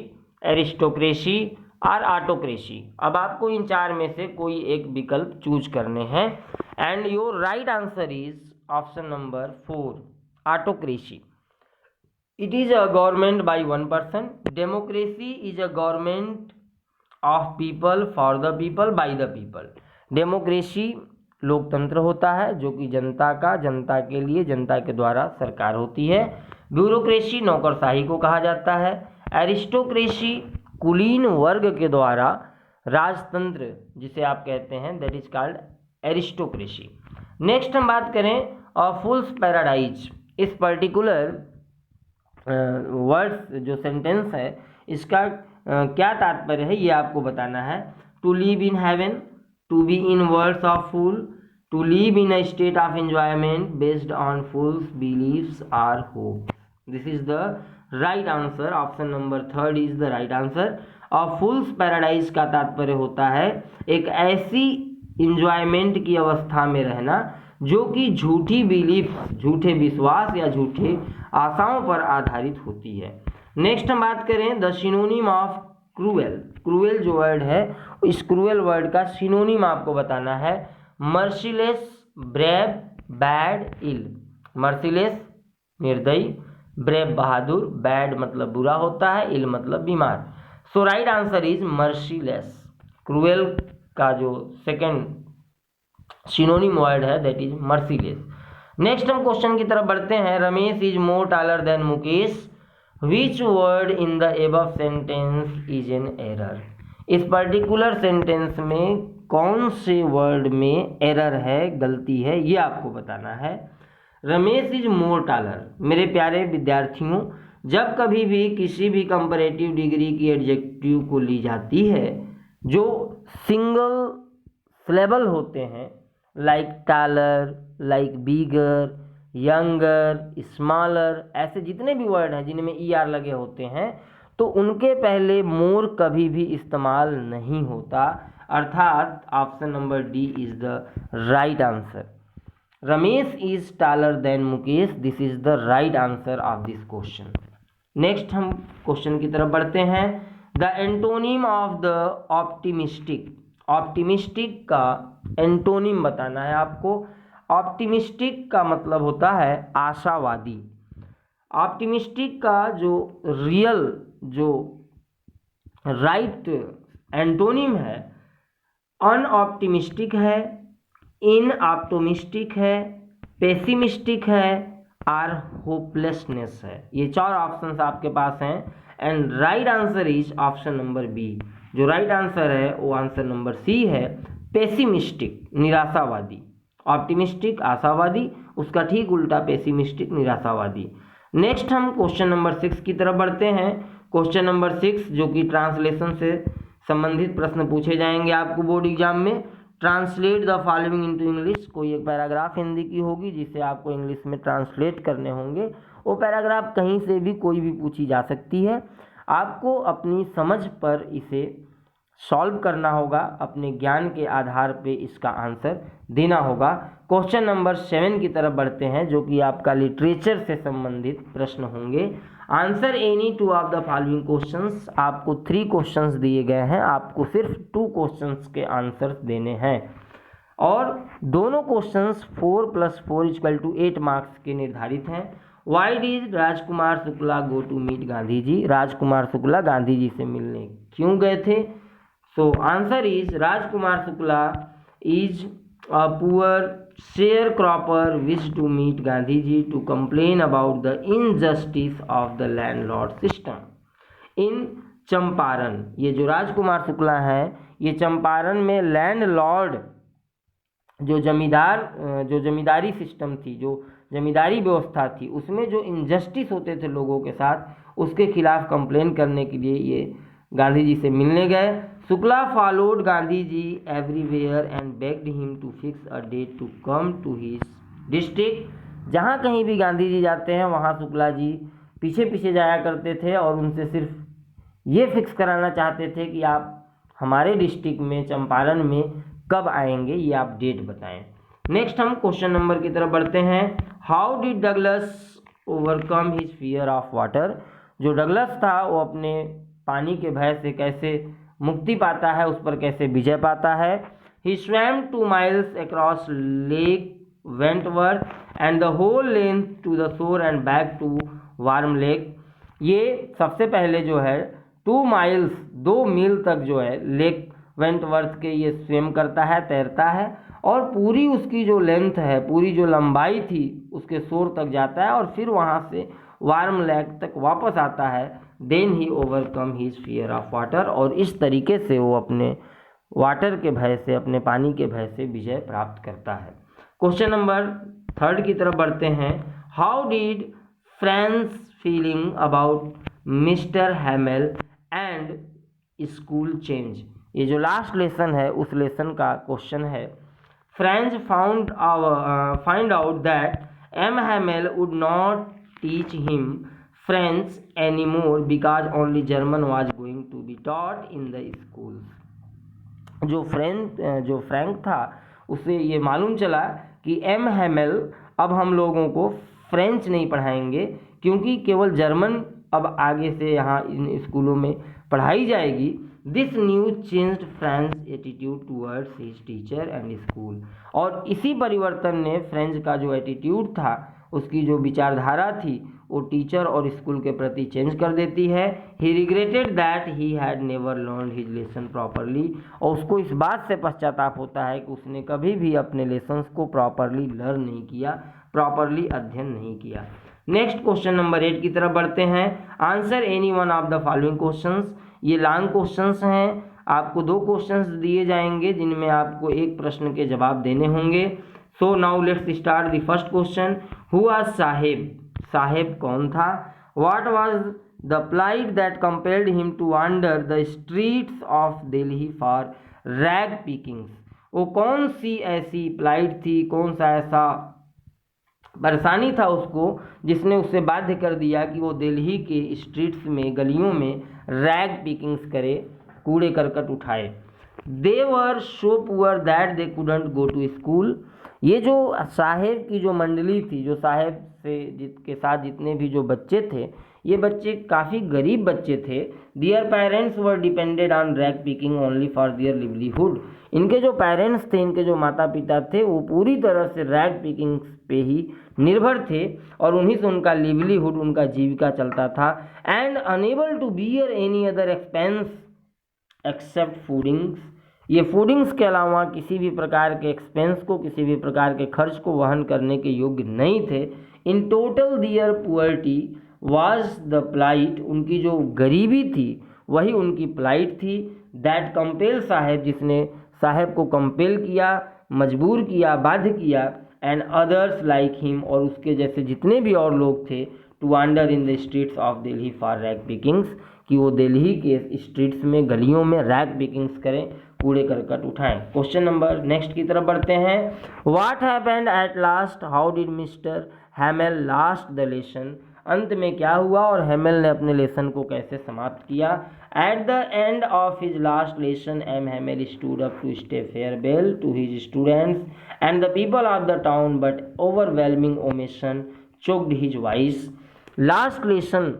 एरिस्टोक्रेसी और ऑटोक्रेसी। अब आपको इन चार में से कोई एक विकल्प चूज करने हैं and your right answer is option number 4, autocracy. It is a government by one person. Democracy is a government of people for the people by the people. Democracy लोकतंत्र होता है जो कि जनता का, जनता के लिए, जनता के द्वारा सरकार होती है। ब्यूरोक्रेसी नौकरशाही को कहा जाता है। एरिस्टोक्रेसी कुलीन वर्ग के द्वारा राजतंत्र जिसे आप कहते हैं, that is called aristocracy. Next हम बात करें अ फूल्स पैराडाइज। इस पर्टिकुलर वर्ड्स जो सेंटेंस है इसका क्या तात्पर्य है ये आपको बताना है। To live in heaven, to be in words of fool, to live in a state of enjoyment based on fools believes or hope. This is the right answer. Option number 3 is the right answer. और fool's paradise का तात्पर्य होता है एक ऐसी enjoyment की अवस्था में रहना जो कि झूठी बिलीफ, झूठे विश्वास या झूठे आशाओं पर आधारित होती है। नेक्स्ट हम बात करें the synonym of cruel. Cruel जो वर्ड है, इस क्रूएल वर्ड का सिनोनिम आपको बताना है। Merciless, brave, bad, ill. Merciless निर्दयी, ब्रेव बहादुर, बैड मतलब बुरा होता है, इल मतलब बीमार। So right answer is merciless. Cruel का जो सेकंड सिनोनिम वर्ड है दैट इज मर्सीलेस। नेक्स्ट हम क्वेश्चन की तरफ बढ़ते हैं। Ramesh is more taller than Mukesh, which word in the above sentence is an error. इस पर्टिकुलर सेंटेंस में कौन से वर्ड में एरर है, गलती है, ये आपको बताना है। Ramesh is more taller. मेरे प्यारे विद्यार्थियों, जब कभी भी किसी भी कंपैरेटिव डिग्री की एडजेक्टिव को ली जाती है जो सिंगल सिलेबल होते हैं, like taller, like bigger, younger, smaller, ऐसे जितने भी वर्ड हैं जिनमें ई आर लगे होते हैं, तो उनके पहले मोर कभी भी इस्तेमाल नहीं होता, अर्थात option number D is the right answer. Ramesh is taller than Mukesh, this is the right answer of this question. Next हम क्वेश्चन की तरफ बढ़ते हैं। The antonym of the optimistic. Optimistic का एंटोनिम बताना है आपको। ऑप्टिमिस्टिक का मतलब होता है आशावादी। ऑप्टिमिस्टिक का जो रियल, जो राइट एंटोनिम है, अनऑप्टिमिस्टिक है, इन ऑप्टिमिस्टिक है, पेसिमिस्टिक है और होपलेसनेस है। ये चार ऑप्शंस आपके पास हैं and right answer is option number B. जो राइट आंसर है वो आंसर नंबर सी है, पेसिमिस्टिक, निराशावादी। ऑप्टिमिस्टिक आशावादी, उसका ठीक उल्टा पेसिमिस्टिक, निराशावादी। नेक्स्ट हम क्वेश्चन नंबर 6 की तरफ बढ़ते हैं। क्वेश्चन नंबर 6 जो कि ट्रांसलेशन से संबंधित प्रश्न पूछे जाएंगे आपको बोर्ड एग्जाम में। Translate the following into English. कोई एक पैराग्राफ हिंदी की होगी जिसे आपको इंग्लिश में ट्रांसलेट करने होंगे। वो पैराग्राफ कहीं से भी कोई भी पूछी जा सकती है, आपको अपनी समझ पर इसे सॉल्व करना होगा, अपने ज्ञान के आधार पे इसका आंसर देना होगा। क्वेश्चन नंबर 7 की तरफ बढ़ते हैं जो कि आपका लिटरेचर से संबंधित प्रश्न होंगे। Answer any two of the following questions. आपको 3 क्वेश्चंस दिए गए हैं, आपको सिर्फ 2 क्वेश्चंस के आंसर्स देने हैं और दोनों क्वेश्चंस 4 + 4 = 8 मार्क्स के निर्धारित हैं। Why did Rajkumar Shukla go to meet Gandhi ji. Rajkumar Shukla Gandhi ji से मिलने क्यों गए थे? So answer is Rajkumar Shukla is a poor sharecropper wished to meet Gandhi ji to complain about the injustice of the landlord system in Champaran. ये जो राजकुमार शुक्ला है ये चंपारण में लैंडलॉर्ड जो जमींदारी सिस्टम थी, जो जमींदारी व्यवस्था थी, उसमें जो इनजस्टिस होते थे लोगों के साथ, उसके खिलाफ कंप्लेन करने के लिए ये गांधी जी से मिलने गए। Shukla followed Gandhi ji everywhere and begged him to fix a date to come to his district. जहाँ कहीं भी गांधी जी जाते हैं वहाँ शुक्ला जी पीछे पीछे जाया करते थे और उनसे सिर्फ ये फिक्स कराना चाहते थे कि आप हमारे डिस्ट्रिक्ट में चंपारण में कब आएंगे, ये आप डेट बताएं। नेक्स्ट हम क्वेश्चन नंबर की तरफ बढ़ते हैं। How did Douglas overcome his fear of water. जो डगलस था वो अपने पानी के भय से कैसे मुक्ति पाता है, उस पर कैसे विजय पाता है। He swam 2 miles across Lake Wentworth and the whole length to the shore and back to warm lake. ये सबसे पहले जो है 2 miles 2 मील तक जो है लेक वेंटवर्थ के ये स्विम करता है, तैरता है और पूरी उसकी जो लेंथ है, पूरी जो लंबाई थी उसके शोर तक जाता है और फिर वहाँ से वार्म लेक तक वापस आता है। Then he overcome his fear of water. और इस तरीके से वो अपने वाटर के भय से, अपने पानी के भय से विजय प्राप्त करता है। क्वेश्चन नंबर 3 की तरफ बढ़ते हैं। How did friends feeling about mister Hamel and school change. ये जो लास्ट लेसन है उस लेसन का क्वेश्चन है। French find out that M Hamel would not teach him French anymore because only German was going to be taught in the schools। जो Frank था उसे ये मालूम चला कि एम हैमेल अब हम लोगों को फ्रेंच नहीं पढ़ाएंगे क्योंकि केवल जर्मन अब आगे से यहाँ इन स्कूलों में पढ़ाई जाएगी। This news changed French attitude towards his teacher and school. और इसी परिवर्तन ने फ्रेंच का जो एटीट्यूड था, उसकी जो विचारधारा थी, वो टीचर और स्कूल के प्रति चेंज कर देती है। He regretted that he had never learn his lesson properly, और उसको इस बात से पश्चाताप होता है कि उसने कभी भी अपने लेसन्स को प्रॉपरली लर्न नहीं किया, प्रॉपरली अध्ययन नहीं किया। नेक्स्ट क्वेश्चन नंबर 8 की तरफ बढ़ते हैं। Answer any one of the following questions. ये लॉन्ग क्वेश्चंस हैं, आपको 2 क्वेश्चंस दिए जाएंगे जिनमें आपको एक प्रश्न के जवाब देने होंगे। So now let's start the first question. Who was Saheb? Saheb कौन था? What was the plight that compelled him to wander the streets of Delhi for rag pickings? वो कौन सी ऐसी प्लाइट थी, कौन सा ऐसा परेशानी था उसको जिसने उससे बाध्य कर दिया कि वो दिल्ली के स्ट्रीट्स में, गलियों में रैग पिकिंग्स करे, कूड़े करकट उठाए। They were so poor that they couldn't go to school. ये जो साहेब की जो मंडली थी, जो साहेब से के साथ जितने भी जो बच्चे थे, ये बच्चे काफ़ी गरीब बच्चे थे। Their parents were depended on rag picking only for their livelihood. इनके जो पेरेंट्स थे, इनके जो माता पिता थे, वो पूरी तरह से रैग पिकिंग पे ही निर्भर थे और उन्हीं से उनका लिवलीहुड, उनका जीविका चलता था। And unable to bear any other expense except foodings. ये फूडिंग्स के अलावा किसी भी प्रकार के एक्सपेंस को, किसी भी प्रकार के खर्च को वहन करने के योग्य नहीं थे। In total their poverty was the plight. उनकी जो गरीबी थी वही उनकी प्लाइट थी। दैट कंपेल साहेब, जिसने साहेब को कंपेल किया, मजबूर किया, बाध्य किया। एंड अदर्स लाइक हिम, और उसके जैसे जितने भी और लोग थे, to wander in the streets of Delhi for rag pickings, कि वो दिल्ली के स्ट्रीट्स में, गलियों में रैग पिकिंग्स करें, कूड़े करकट उठाएं। क्वेश्चन नंबर नेक्स्ट की तरफ बढ़ते हैं। What happened at last? How did mister Hamel last the lesson? अंत में क्या हुआ और हैमेल ने अपने लेसन को कैसे समाप्त किया? At the end of his last lesson M Hamel stood up to stay farewell to his students and the people of the town, but overwhelming emotion choked his voice. Last lesson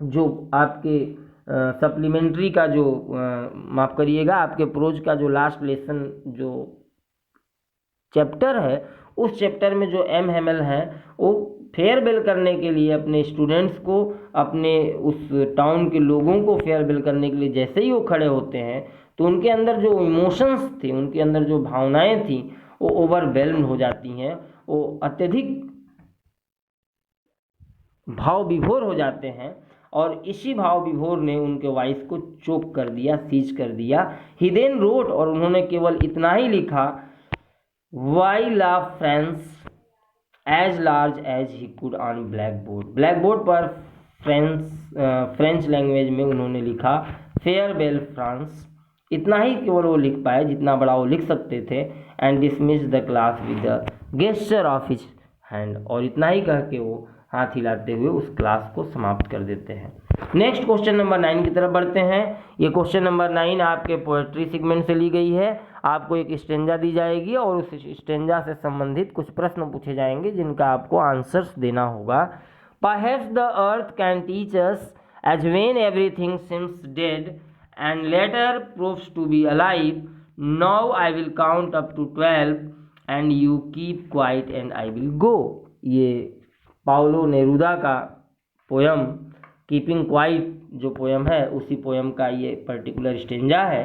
जो आपके supplementary का जो माफ़ करिएगा, आपके pros का जो last lesson जो चैप्टर है, उस चैप्टर में जो एम हैमेल है वो फेयरवेल करने के लिए अपने स्टूडेंट्स को, अपने उस टाउन के लोगों को फेयरवेल करने के लिए जैसे ही वो खड़े होते हैं तो उनके अंदर जो इमोशंस थे, उनके अंदर जो भावनाएं थी, वो ओवरवेल्म हो जाती हैं, वो अत्यधिक भाव विभोर हो जाते हैं और इसी भाव विभोर ने उनके वॉइस को चोक कर दिया, सीज कर दिया। ही देन रोट, और उन्होंने केवल इतना ही लिखा, vive la France as large as he could on black board. Black board पर फ्रेंच लैंग्वेज में उन्होंने लिखा फेयरवेल फ्रांस। इतना ही केवल वो लिख पाए जितना बड़ा वो लिख सकते थे। And dismiss the class with the gesture of his hand, और इतना ही कह के वो हाथ हिलाते हुए उस क्लास को समाप्त कर देते हैं। नेक्स्ट क्वेश्चन नंबर 9 की तरफ बढ़ते हैं। ये क्वेश्चन नंबर 9 आपके पोएट्री सेगमेंट से ली गई है। आपको एक स्टेंजा दी जाएगी और उस स्टेंजा से संबंधित कुछ प्रश्न पूछे जाएंगे जिनका आपको आंसर्स देना होगा। Perhaps the earth can teach us as when everything seems dead and later proves to be alive. Now I will count up to 12 and you keep quiet and I will go. ये Pablo Neruda का poem keeping quiet जो poem है, उसी poem का ये particular stanza है।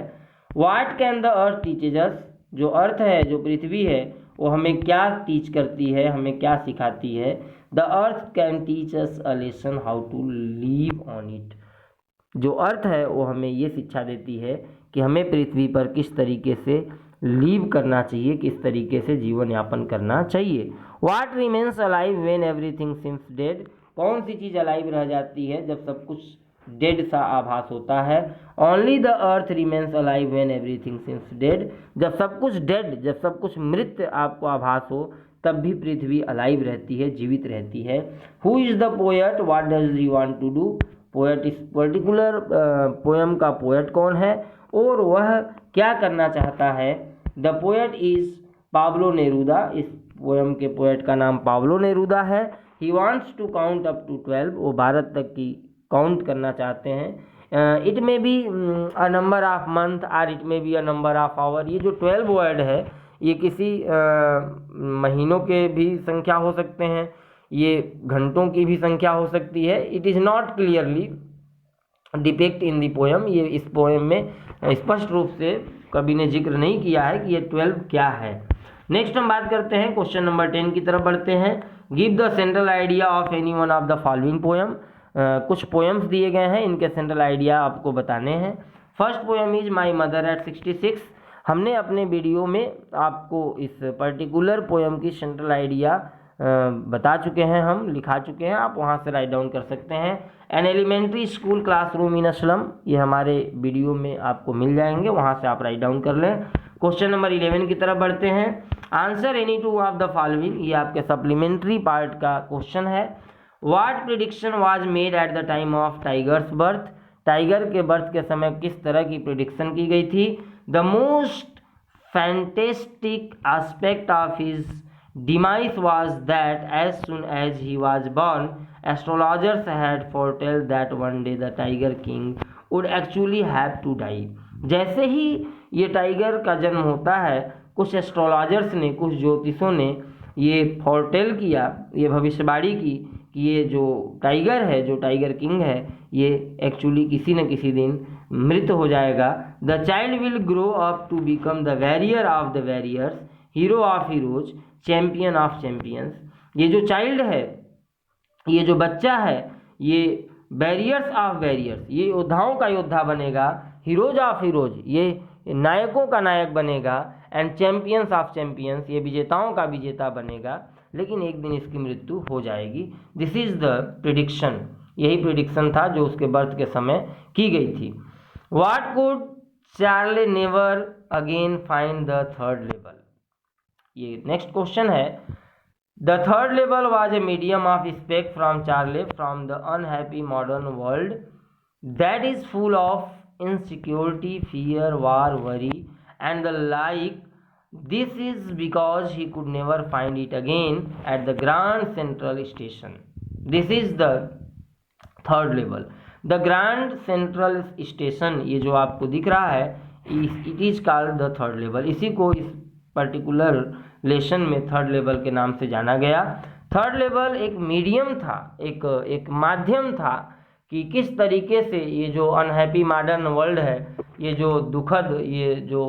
What can the earth teaches us? जो earth है, जो पृथ्वी है, वो हमें क्या टीच करती है, हमें क्या सिखाती है? The earth can teach us a lesson how to live on it. जो अर्थ है वो हमें ये शिक्षा देती है कि हमें पृथ्वी पर किस तरीके से लीव करना चाहिए, किस तरीके से जीवन यापन करना चाहिए। What remains alive when everything seems dead? कौन सी चीज़ अलाइव रह जाती है जब सब कुछ डेड सा आभास होता है? Only the earth remains alive when everything seems dead. जब सब कुछ डेड, जब सब कुछ मृत आपको आभास हो, तब भी पृथ्वी अलाइव रहती है, जीवित रहती है। Who is the poet? What does he want to do? Poet, इस पर्टिकुलर पोएम का पोएट कौन है और वह क्या करना चाहता है? The poet is Pablo Neruda. इस पोएम के पोएट का नाम पाब्लो नेरूदा है। He wants to count up to 12। वो 12 तक की काउंट करना चाहते हैं। It may be a number of month और it may be a number of our. ये जो 12 वर्ड है, ये किसी महीनों के भी संख्या हो सकते हैं, ये घंटों की भी संख्या हो सकती है। It is not clearly depict in the poem, ये इस पोएम में स्पष्ट रूप से कवि ने जिक्र नहीं किया है कि ये 12 क्या है। नेक्स्ट हम बात करते हैं क्वेश्चन नंबर 10 की तरफ बढ़ते हैं। Give the central idea of any one of the following poem. कुछ पोएम्स दिए गए हैं, इनके सेंट्रल आइडिया आपको बताने हैं। First poem is my mother eight 66। हमने अपने वीडियो में आपको इस पर्टिकुलर पोएम की सेंट्रल आइडिया बता चुके हैं, हम लिखा चुके हैं, आप वहाँ से राइट डाउन कर सकते हैं। An elementary school classroom in a slum, ये हमारे वीडियो में आपको मिल जाएंगे, वहाँ से आप राइट डाउन कर लें। क्वेश्चन नंबर 11 की तरफ बढ़ते हैं। Answer any two of the following, ये आपके सप्लीमेंट्री पार्ट का क्वेश्चन है। What prediction was made at the time of tigers birth. Tiger के बर्थ के समय किस तरह की प्रिडिक्शन की गई थी। The most fantastic aspect of his demise was that as soon as he was born, astrologers had foretold that one day the tiger king would actually have to die। जैसे ही ये टाइगर का जन्म होता है, कुछ एस्ट्रोलॉजर्स ने, कुछ ज्योतिषों ने ये फोरटेल किया, ये भविष्यवाणी की कि ये जो टाइगर है, जो टाइगर किंग है, ये एक्चुअली किसी न किसी दिन मृत हो जाएगा। The child will grow up to become the warrior of the warriors, hero of heroes, champion of champions. ये जो चाइल्ड है, ये जो बच्चा है, ये बैरियर्स ऑफ बैरियर्स, ये योद्धाओं का योद्धा बनेगा, हीरोज ऑफ हीरोज, ये नायकों का नायक बनेगा, एंड चैंपियंस ऑफ चैंपियंस, ये विजेताओं का विजेता बनेगा, लेकिन एक दिन इसकी मृत्यु हो जाएगी। दिस इज द प्रिडिक्शन, यही प्रिडिक्शन था जो उसके बर्थ के समय की गई थी। What could Charley never again find the third level. ये नेक्स्ट क्वेश्चन है। The third level was a medium of स्पेक from Charley from the unhappy modern world that is full of insecurity, fear, war, worry and the like. This is because he could never find it again at the Grand Central station. This is the third level. The Grand Central station, ये जो आपको दिख रहा है, it is called the third level. इसी को इस particular lesson में थर्ड लेवल के नाम से जाना गया। थर्ड लेवल एक मीडियम था, एक माध्यम था कि किस तरीके से ये जो अनहैप्पी मॉडर्न वर्ल्ड है, ये जो दुखद, ये जो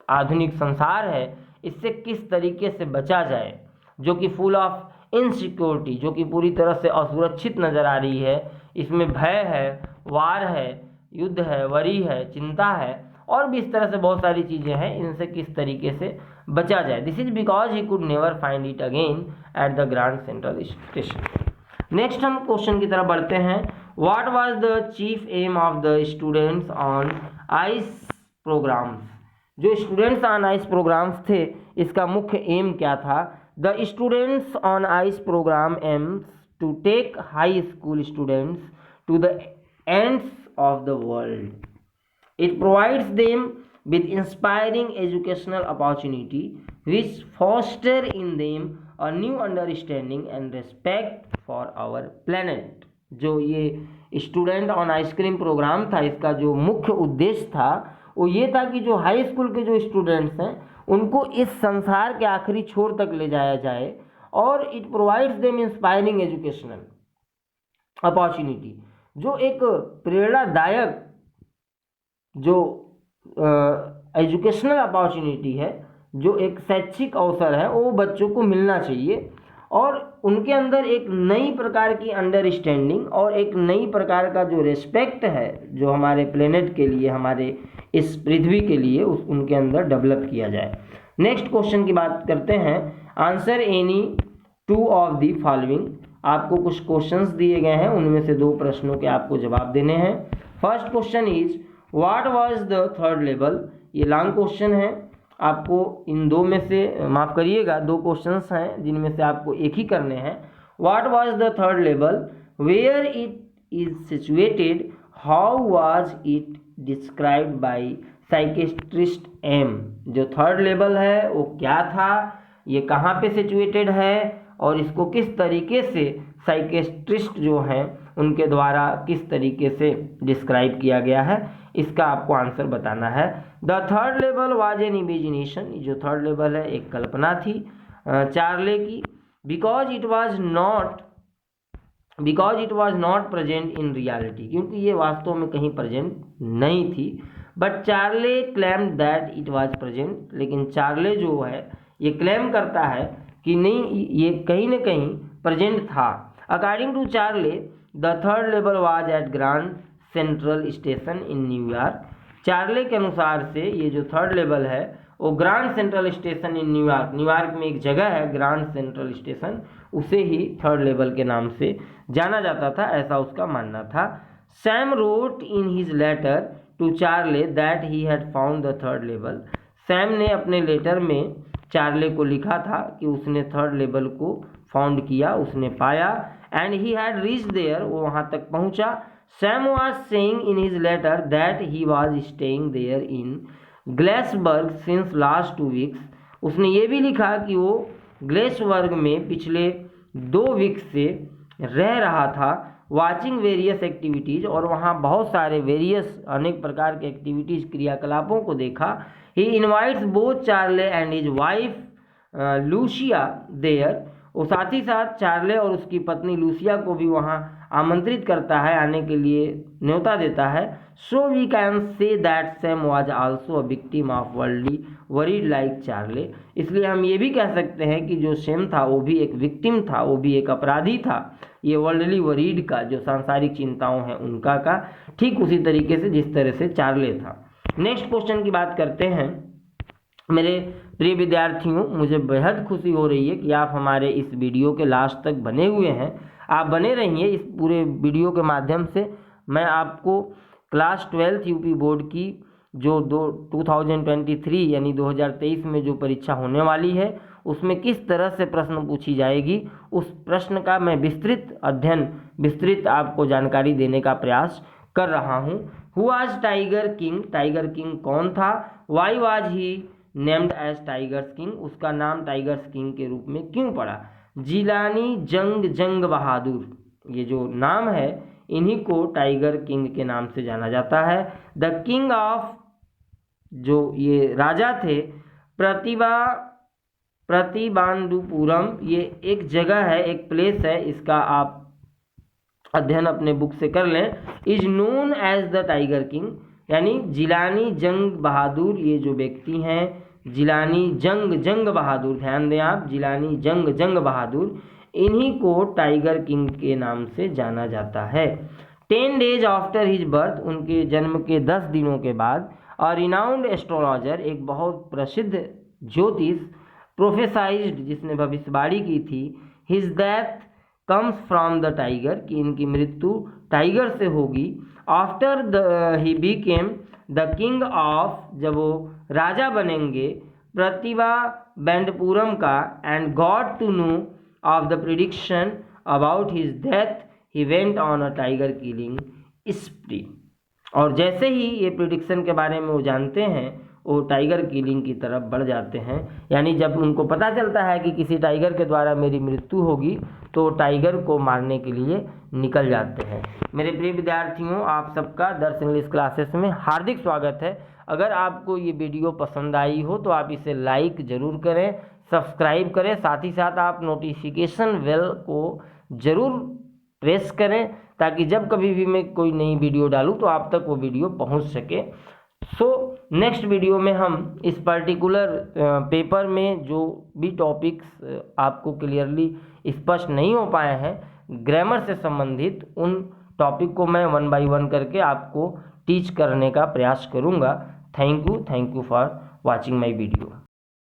आधुनिक संसार है, इससे किस तरीके से बचा जाए, जो कि फुल ऑफ इनसिक्योरिटी, जो कि पूरी तरह से असुरक्षित नज़र आ रही है। इसमें भय है, वार है, युद्ध है, वरी है, चिंता है, और भी इस तरह से बहुत सारी चीज़ें हैं, इनसे किस तरीके से बचा जाए। This is because he could never find it again at the Grand Central Station. Next हम क्वेश्चन की तरफ बढ़ते हैं। What was the chief aim of the students on ice programmes. जो स्टूडेंट्स ऑन आइस प्रोग्राम्स थे, इसका मुख्य aim क्या था। The students on ice programme aims to take high school students to the ends of the world. It provides them with inspiring educational opportunity which foster in them a new understanding and respect for our planet। जो ये student on ice cream programme था, इसका जो मुख्य उद्देश्य था वो ये था कि जो हाई स्कूल के जो स्टूडेंट्स हैं, उनको इस संसार के आखिरी छोर तक ले जाया जाए, और it provides them inspiring educational opportunity, जो एक प्रेरणादायक जो एजुकेशनल अपॉर्चुनिटी है, जो एक शैक्षिक अवसर है, वो बच्चों को मिलना चाहिए, और उनके अंदर एक नई प्रकार की अंडरस्टैंडिंग और एक नई प्रकार का जो रिस्पेक्ट है, जो हमारे प्लेनेट के लिए, हमारे इस पृथ्वी के लिए, उनके अंदर डेवलप किया जाए। नेक्स्ट क्वेश्चन की बात करते हैं। Answer any two of the following. आपको कुछ क्वेश्चंस दिए गए हैं, उनमें से दो प्रश्नों के आपको जवाब देने हैं। First question is what was the third level. ये लॉन्ग क्वेश्चन है, आपको इन दो में से, माफ़ करिएगा, दो क्वेश्चंस हैं जिनमें से आपको एक ही करने हैं। What was the third level, where it is situated, how was it described by psychiatrist M. जो थर्ड लेवल है वो क्या था, ये कहाँ पे सिचुएटेड है, और इसको किस तरीके से साइकेट्रिस्ट जो हैं उनके द्वारा किस तरीके से डिस्क्राइब किया गया है, इसका आपको आंसर बताना है। The third level was an imagination. जो थर्ड लेवल है एक कल्पना थी चार्ले की। Because it was not present in reality, क्योंकि ये वास्तव में कहीं प्रेजेंट नहीं थी। But Charlie claim that it was present, लेकिन चार्ले जो है ये क्लेम करता है कि नहीं, ये कहीं ना कहीं प्रेजेंट था। According to Charley the third level was at Grand Central Station in New York. Charley के अनुसार से ये जो थर्ड लेवल है वो Grand Central Station in New York में एक जगह है ग्रांड सेंट्रल स्टेशन, उसे ही थर्ड लेवल के नाम से जाना जाता था, ऐसा उसका मानना था। Sam wrote in his letter to Charley that he had found the third level. Sam ने अपने लेटर में चार्ले को लिखा था कि उसने थर्ड लेवल को फाउंड किया, उसने पाया। And he had reached there, वो वहाँ तक पहुँचा। Sam was saying in his letter that he was staying there in Galesburg since last 2 weeks. उसने ये भी लिखा कि वो ग्लेसबर्ग में पिछले 2 वीक से रह रहा था। वाचिंग वेरियस एक्टिविटीज़, और वहाँ बहुत सारे वेरियस अनेक प्रकार के एक्टिविटीज़ क्रियाकलापों को देखा। He invites both Charley and his wife Louisa there, और साथ ही साथ चार्ले और उसकी पत्नी लूसिया को भी वहाँ आमंत्रित करता है, आने के लिए न्योता देता है। So we can say that Sam was also a victim of worldly worried like Charley. इसलिए हम ये भी कह सकते हैं कि जो सैम था वो भी एक विक्टिम था, वो भी एक अपराधी था, ये वर्ल्डली वरीड का, जो सांसारिक चिंताओं हैं उनका का, ठीक उसी तरीके से जिस तरह से चार्ले था। नेक्स्ट क्वेश्चन की बात करते हैं। मेरे प्रिय विद्यार्थियों, मुझे बेहद खुशी हो रही है कि आप हमारे इस वीडियो के लास्ट तक बने हुए हैं। आप बने रहिए इस पूरे वीडियो के माध्यम से। मैं आपको क्लास 12th यूपी बोर्ड की जो 2023 यानी 2023 में जो परीक्षा होने वाली है उसमें किस तरह से प्रश्न पूछी जाएगी, उस प्रश्न का मैं विस्तृत अध्ययन, विस्तृत आपको जानकारी देने का प्रयास कर रहा हूँ। Who was Tiger King, Tiger King कौन था। Why was he named as Tiger's King, उसका नाम टाइगर्स किंग के रूप में क्यों पड़ा। जिलानी जंग बहादुर, ये जो नाम है इन्हीं को टाइगर किंग के नाम से जाना जाता है। द किंग ऑफ, जो ये राजा थे, प्रतिबांडुपुरम, ये एक जगह है, एक प्लेस है, इसका आप अध्ययन अपने बुक से कर लें। Is known as the Tiger King, यानी जिलानी जंग बहादुर, ये जो व्यक्ति हैं जिलानी जंग बहादुर, ध्यान दें आप, जिलानी जंग बहादुर, इन्हीं को टाइगर किंग के नाम से जाना जाता है। 10 days आफ्टर हिज बर्थ, उनके जन्म के 10 दिनों के बाद, अ रिनाउंड एस्ट्रोलॉजर, एक बहुत प्रसिद्ध ज्योतिष, प्रोफेसाइज्ड, जिसने भविष्यवाणी की थी, his death comes from the tiger, कि इनकी मृत्यु टाइगर से होगी। After he became the king of, जब वो राजा बनेंगे प्रतिभा बैंडपुरम का, and got to know of the prediction about his death, he went on a tiger killing spree. और जैसे ही ये प्रिडिक्शन के बारे में वो जानते हैं, वो टाइगर किलिंग की तरफ बढ़ जाते हैं। यानी जब उनको पता चलता है कि किसी टाइगर के द्वारा मेरी मृत्यु होगी, तो टाइगर को मारने के लिए निकल जाते हैं। मेरे प्रिय विद्यार्थियों, आप सबका दर्श इंग्लिश क्लासेस में हार्दिक स्वागत है। अगर आपको ये वीडियो पसंद आई हो तो आप इसे लाइक ज़रूर करें, सब्सक्राइब करें, साथ ही साथ आप नोटिफिकेशन बेल को ज़रूर प्रेस करें, ताकि जब कभी भी मैं कोई नई वीडियो डालूं तो आप तक वो वीडियो पहुंच सके। नेक्स्ट वीडियो में हम इस पर्टिकुलर पेपर में जो भी टॉपिक्स आपको क्लियरली स्पष्ट नहीं हो पाए हैं ग्रामर से संबंधित, उन टॉपिक को मैं 1 by 1 करके आपको टीच करने का प्रयास करूंगा। Thank you for watching my video.